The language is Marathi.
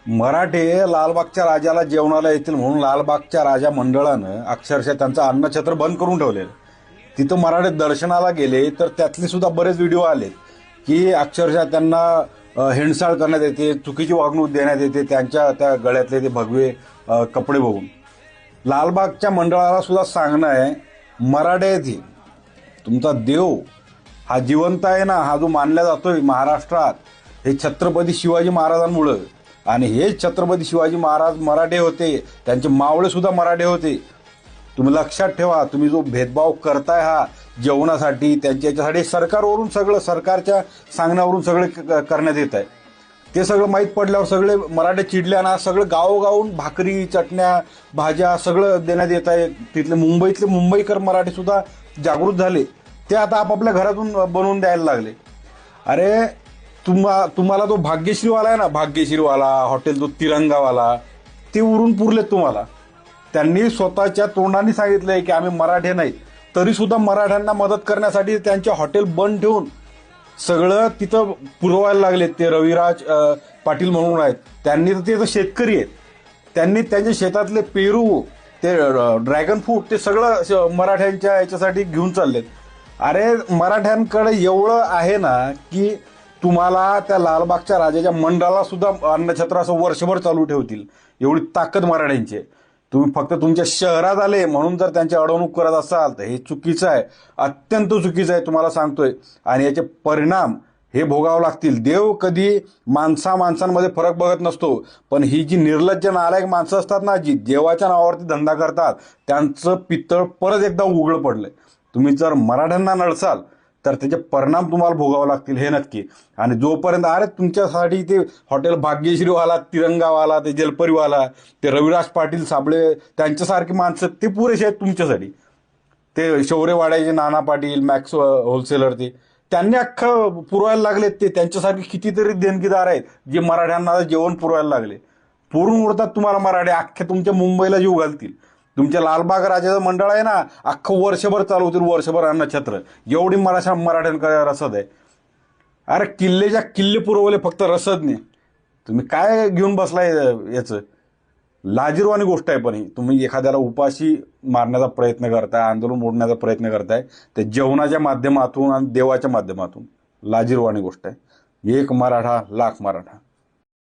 मराठे लालबागच्या राजाला जेवणाला येतील म्हणून लालबागच्या राजा मंडळानं अक्षरशः त्यांचं अन्नछत्र बंद करून ठेवलेलं. तिथं मराठे दर्शनाला गेले तर त्यातले सुद्धा बरेच व्हिडिओ आले की अक्षरशः त्यांना हिंसाळ करण्यात येते, चुकीची वागणूक देण्यात येते त्यांच्या त्या गळ्यातले ते भगवे कपडे बघून. लालबागच्या मंडळाला सुद्धा सांगणं आहे, मराठे येथे तुमचा देव हा जिवंत आहे ना, हा जो मानला जातोय महाराष्ट्रात, हे छत्रपती शिवाजी महाराजांमुळं. आणि हे छत्रपती शिवाजी महाराज मराठे होते, त्यांचे मावळे सुद्धा मराठे होते. तुम्ही लक्षात ठेवा, तुम्ही जो भेदभाव करताय हा जेवणासाठी त्यांच्या याच्यासाठी सरकारवरून सगळं, सरकारच्या सांगण्यावरून सगळे करण्यात येत आहे. ते सगळं माहीत पडल्यावर सगळे मराठे चिडल्याना सगळं गावोगावून भाकरी, चटण्या, भाज्या सगळं देण्यात येत आहे. तिथले मुंबईतले मुंबईकर मराठी सुद्धा जागृत झाले. ते आता आपापल्या घरातून बनवून द्यायला लागले. अरे तुम्हाला तो भाग्यश्रीवाला आहे ना, भाग्यश्रीवाला हॉटेल, तो तिरंगावाला, ते उरून पुरलेत तुम्हाला. त्यांनी स्वतःच्या तोंडाने सांगितलंय की आम्ही मराठे नाही, तरी सुद्धा मराठ्यांना मदत करण्यासाठी त्यांचे हॉटेल बंद ठेवून सगळं तिथं पुरवायला लागलेत. ते रविराज पाटील म्हणून आहेत, त्यांनी तर ते शेतकरी आहेत, त्यांनी त्यांच्या शेतातले पेरू, ते ड्रॅगन फ्रूट, ते सगळं मराठ्यांच्या याच्यासाठी घेऊन चाललेत. अरे मराठ्यांकडे एवढं आहे ना की तुम्हाला त्या लालबागच्या राजाच्या मंडळाला सुद्धा अन्नछत्र असं वर्षभर चालू ठेवतील, एवढी ताकद मराठ्यांची. तुम्ही फक्त तुमच्या शहरात आले म्हणून जर त्यांची अडवणूक करत असाल तर हे चुकीचं आहे, अत्यंत चुकीचं आहे, तुम्हाला सांगतोय. आणि याचे परिणाम हे भोगावं लागतील. देव कधी माणसांमध्ये फरक बघत नसतो, पण ही जी निर्लज्ज नालायक माणसं असतात ना, जी देवाच्या नावावरती धंदा करतात, त्यांचं पितळ परत एकदा उघडं पडलंय. तुम्ही जर मराठ्यांना नळसाल तर त्याचे परिणाम तुम्हाला भोगावं लागतील, हे नक्की. आणि जोपर्यंत अरे तुमच्यासाठी ते हॉटेल भाग्यश्रीवाला, तिरंगावाला, ते जलपरीवाला, ते रविराज पाटील साबळे, त्यांच्यासारखी माणसं ते पुरेसे आहेत तुमच्यासाठी. ते शौर्यवाड्याचे नाना पाटील, मॅक्स होलसेलर, ते त्यांनी अख्खं पुरवायला लागलेत. ते त्यांच्यासारखे कितीतरी देणगीदार आहेत जे मराठ्यांना जेवण पुरवायला लागले. पुरून उरतात तुम्हाला मराठे, अख्ख्या तुमच्या मुंबईला जीव घालतील. तुमच्या लालबाग राजाचं मंडळ आहे ना, अख्खं वर्षभर चालवतील, वर्षभर अन्नछत्र. एवढी मराठ्यांकडे रसद आहे. अरे किल्लेच्या किल्ले पुरवले फक्त रसदने. तुम्ही काय घेऊन बसलाय याचं? लाजिरवाणी गोष्ट आहे. पण ही तुम्ही एखाद्याला उपाशी मारण्याचा प्रयत्न करताय, आंदोलन मोडण्याचा प्रयत्न करताय, ते जेवणाच्या माध्यमातून आणि देवाच्या माध्यमातून. लाजिरवाणी गोष्ट आहे. एक मराठा लाख मराठा.